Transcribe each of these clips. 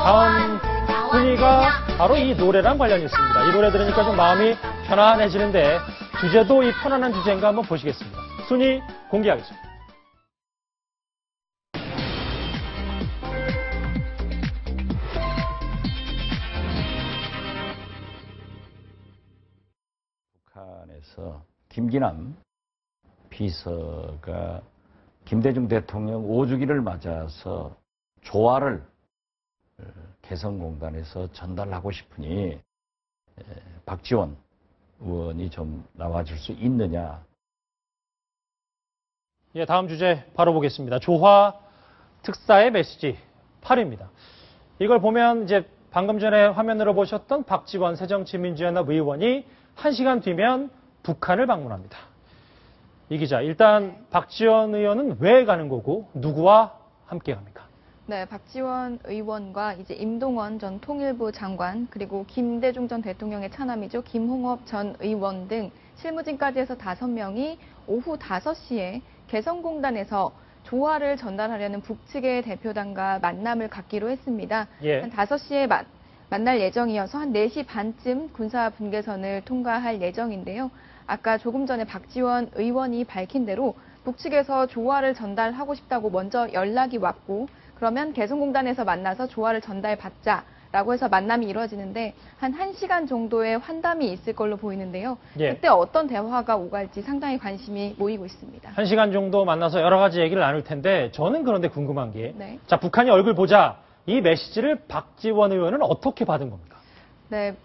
다음 순위가 바로 이 노래랑 관련이 있습니다. 이 노래 들으니까 좀 마음이 편안해지는데 주제도 이 편안한 주제인가 한번 보시겠습니다. 순위 공개하겠습니다. 북한에서 김기남 비서가 김대중 대통령 5주기를 맞아서 조화를 개성공단에서 전달하고 싶으니 박지원 의원이 좀 나와줄 수 있느냐. 예, 다음 주제 바로 보겠습니다. 조화 특사의 메시지 8위입니다. 이걸 보면 이제 방금 전에 화면으로 보셨던 박지원 새정치민주연합 의원이 1시간 뒤면 북한을 방문합니다. 이 기자, 일단 박지원 의원은 왜 가는 거고 누구와 함께 갑니까? 네, 박지원 의원과 이제 임동원 전 통일부 장관 그리고 김대중 전 대통령의 차남이죠. 김홍업 전 의원 등 실무진까지 해서 5명이 오후 5시에 개성공단에서 조화를 전달하려는 북측의 대표단과 만남을 갖기로 했습니다. 예. 한 5시에 만날 예정이어서 한 4시 반쯤 군사 분계선을 통과할 예정인데요. 아까 조금 전에 박지원 의원이 밝힌 대로 북측에서 조화를 전달하고 싶다고 먼저 연락이 왔고 그러면 개성공단에서 만나서 조화를 전달받자라고 해서 만남이 이루어지는데 한 1시간 정도의 환담이 있을 걸로 보이는데요. 예. 그때 어떤 대화가 오갈지 상당히 관심이 모이고 있습니다. 1시간 정도 만나서 여러 가지 얘기를 나눌 텐데 저는 그런데 궁금한 게 네. 자, 북한이 얼굴 보자. 이 메시지를 박지원 의원은 어떻게 받은 겁니까? 네.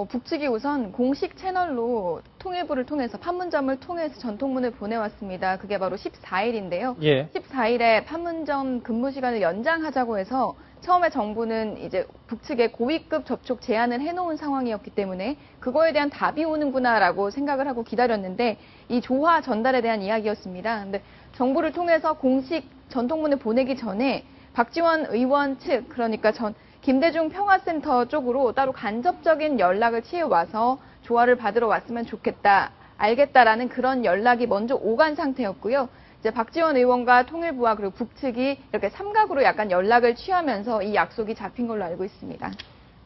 북측이 우선 공식 채널로 통일부를 통해서 판문점을 통해서 전통문을 보내왔습니다. 그게 바로 14일인데요. 예. 14일에 판문점 근무 시간을 연장하자고 해서 처음에 정부는 이제 북측에 고위급 접촉 제안을 해놓은 상황이었기 때문에 그거에 대한 답이 오는구나라고 생각을 하고 기다렸는데 이 조화 전달에 대한 이야기였습니다. 근데 정부를 통해서 공식 전통문을 보내기 전에 박지원 의원 측, 그러니까 김대중 평화센터 쪽으로 따로 간접적인 연락을 취해와서 조화를 받으러 왔으면 좋겠다, 알겠다라는 그런 연락이 먼저 오간 상태였고요. 이제 박지원 의원과 통일부와 그리고 북측이 이렇게 삼각으로 약간 연락을 취하면서 이 약속이 잡힌 걸로 알고 있습니다.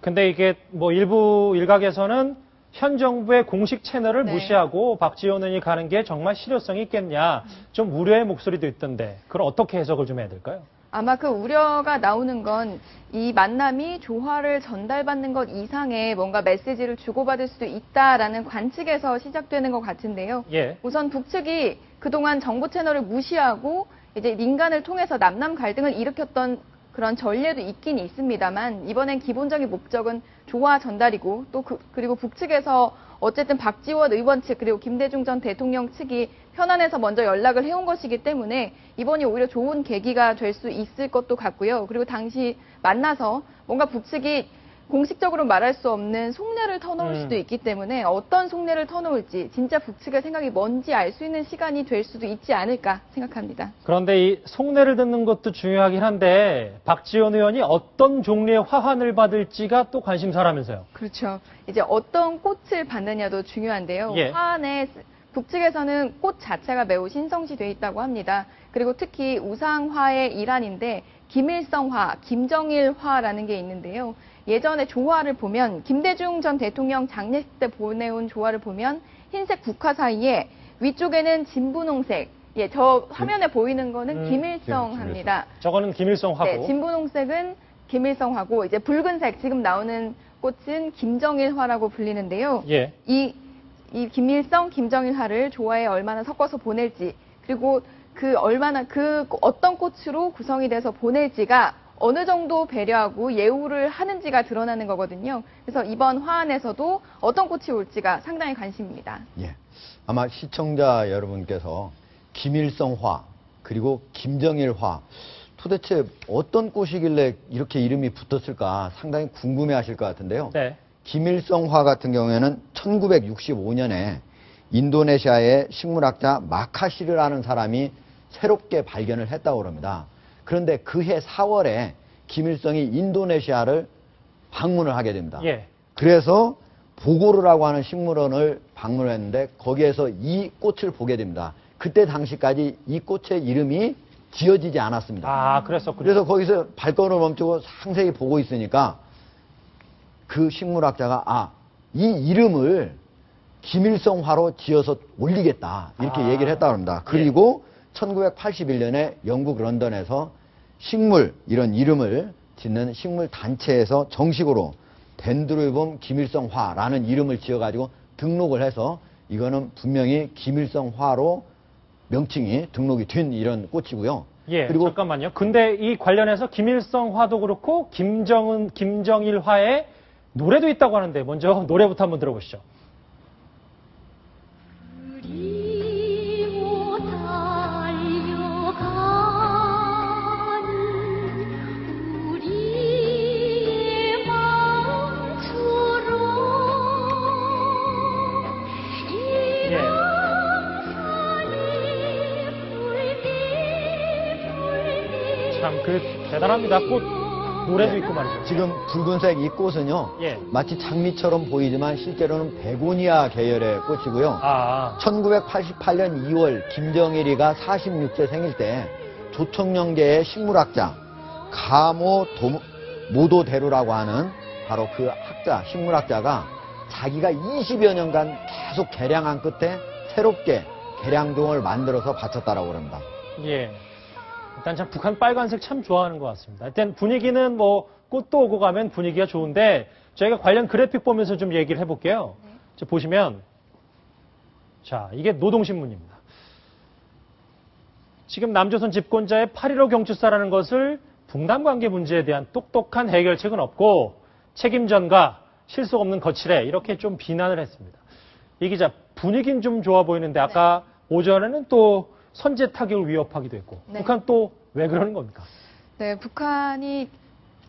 근데 이게 일부 일각에서는 현 정부의 공식 채널을 네. 무시하고 박지원 의원이 가는 게 정말 실효성이 있겠냐, 좀 우려의 목소리도 있던데 그럼 어떻게 해석을 좀 해야 될까요? 아마 그 우려가 나오는 건 이 만남이 조화를 전달받는 것 이상의 뭔가 메시지를 주고받을 수도 있다라는 관측에서 시작되는 것 같은데요. 예. 우선 북측이 그동안 정부 채널을 무시하고 이제 민간을 통해서 남남 갈등을 일으켰던 그런 전례도 있긴 있습니다만 이번엔 기본적인 목적은 조화 전달이고 또 그리고 북측에서 어쨌든 박지원 의원 측 그리고 김대중 전 대통령 측이 편안해서 먼저 연락을 해온 것이기 때문에 이번이 오히려 좋은 계기가 될 수 있을 것도 같고요. 그리고 당시 만나서 뭔가 북측이 공식적으로 말할 수 없는 속내를 터놓을 수도 있기 때문에 어떤 속내를 터놓을지 진짜 북측의 생각이 뭔지 알 수 있는 시간이 될 수도 있지 않을까 생각합니다. 그런데 이 속내를 듣는 것도 중요하긴 한데 박지원 의원이 어떤 종류의 화환을 받을지가 또 관심사라면서요. 그렇죠. 이제 어떤 꽃을 받느냐도 중요한데요. 예. 화환에 북측에서는 꽃 자체가 매우 신성시돼 있다고 합니다. 그리고 특히 우상화의 일환인데 김일성화, 김정일화라는 게 있는데요. 예전에 조화를 보면 김대중 전 대통령 장례식 때 보내온 조화를 보면 흰색 국화 사이에 위쪽에는 진분홍색, 예, 저 화면에 보이는 거는 김일성합니다. 저거는 김일성화고. 네, 진분홍색은 김일성화고 이제 붉은색 지금 나오는 꽃은 김정일화라고 불리는데요. 예. 이 김일성, 김정일화를 조화에 얼마나 섞어서 보낼지 그리고 어떤 꽃으로 구성이 돼서 보낼지가 어느 정도 배려하고 예우를 하는지가 드러나는 거거든요. 그래서 이번 화환에서도 어떤 꽃이 올지가 상당히 관심입니다. 예. 아마 시청자 여러분께서 김일성화 그리고 김정일화 도대체 어떤 꽃이길래 이렇게 이름이 붙었을까 상당히 궁금해 하실 것 같은데요. 네. 김일성화 같은 경우에는 1965년에 인도네시아의 식물학자 마카시르라는 사람이 새롭게 발견을 했다고 합니다. 그런데 그해 4월에 김일성이 인도네시아를 방문을 하게 됩니다. 예. 그래서 보고르라고 하는 식물원을 방문했는데 거기에서 이 꽃을 보게 됩니다. 그때 당시까지 이 꽃의 이름이 지어지지 않았습니다. 아, 그랬었군요. 그래서 거기서 발걸음을 멈추고 상세히 보고 있으니까 그 식물학자가 이 이름을 김일성화로 지어서 올리겠다 이렇게 얘기를 했다고 합니다. 그리고 1981년에 영국 런던에서 식물 이런 이름을 짓는 식물 단체에서 정식으로 덴드로이봄 김일성화라는 이름을 지어가지고 등록을 해서 이거는 분명히 김일성화로 명칭이 등록이 된 이런 꽃이고요. 예, 그리고 잠깐만요. 근데 이 관련해서 김일성화도 그렇고 김정일화의 노래도 있다고 하는데 먼저 노래부터 한번 들어보시죠. 그리워 달려가는 우리의 마음처럼 예. 참 대단합니다. 꽃 노래도 있고 말이죠. 지금 붉은색 이 꽃은요. 예. 마치 장미처럼 보이지만 실제로는 베고니아 계열의 꽃이고요. 1988년 2월 김정일이가 46세 생일 때 조청년계의 식물학자 가모 모도대루라고 하는 바로 그 학자, 식물학자가 자기가 20여 년간 계속 개량한 끝에 새롭게 개량종을 만들어서 바쳤다라고 합니다. 예. 일단 참 북한 빨간색 참 좋아하는 것 같습니다. 일단 분위기는 뭐 꽃도 오고 가면 분위기가 좋은데 저희가 관련 그래픽 보면서 좀 얘기를 해볼게요. 자, 보시면 자 이게 노동신문입니다. 지금 남조선 집권자의 8.15 경추사라는 것을 북남 관계 문제에 대한 똑똑한 해결책은 없고 책임전가 실속 없는 거칠해 이렇게 좀 비난을 했습니다. 이 기자 분위기는 좀 좋아 보이는데 아까 오전에는 또 선제 타격을 위협하기도 했고 네. 북한 또 왜 그러는 겁니까? 네, 북한이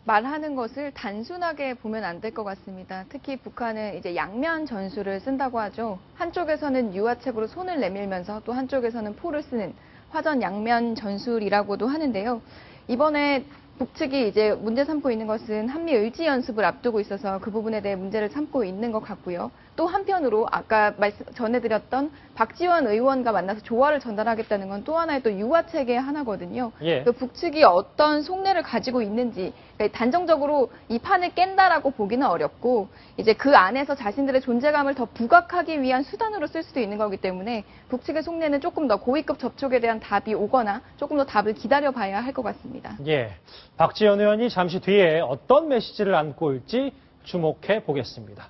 말하는 것을 단순하게 보면 안 될 것 같습니다. 특히 북한은 이제 양면 전술을 쓴다고 하죠. 한쪽에서는 유화책으로 손을 내밀면서 또 한쪽에서는 포를 쓰는 화전 양면 전술이라고도 하는데요. 이번에 북측이 이제 문제 삼고 있는 것은 한미 의지 연습을 앞두고 있어서 그 부분에 대해 문제를 삼고 있는 것 같고요. 또 한편으로 아까 전해드렸던 박지원 의원과 만나서 조화를 전달하겠다는 건 또 하나의 또 유화책의 하나거든요. 예. 그 북측이 어떤 속내를 가지고 있는지 그러니까 단정적으로 이 판을 깬다라고 보기는 어렵고 이제 그 안에서 자신들의 존재감을 더 부각하기 위한 수단으로 쓸 수도 있는 거기 때문에 북측의 속내는 조금 더 고위급 접촉에 대한 답이 오거나 조금 더 답을 기다려봐야 할 것 같습니다. 예. 박지원 의원이 잠시 뒤에 어떤 메시지를 안고 올지 주목해 보겠습니다.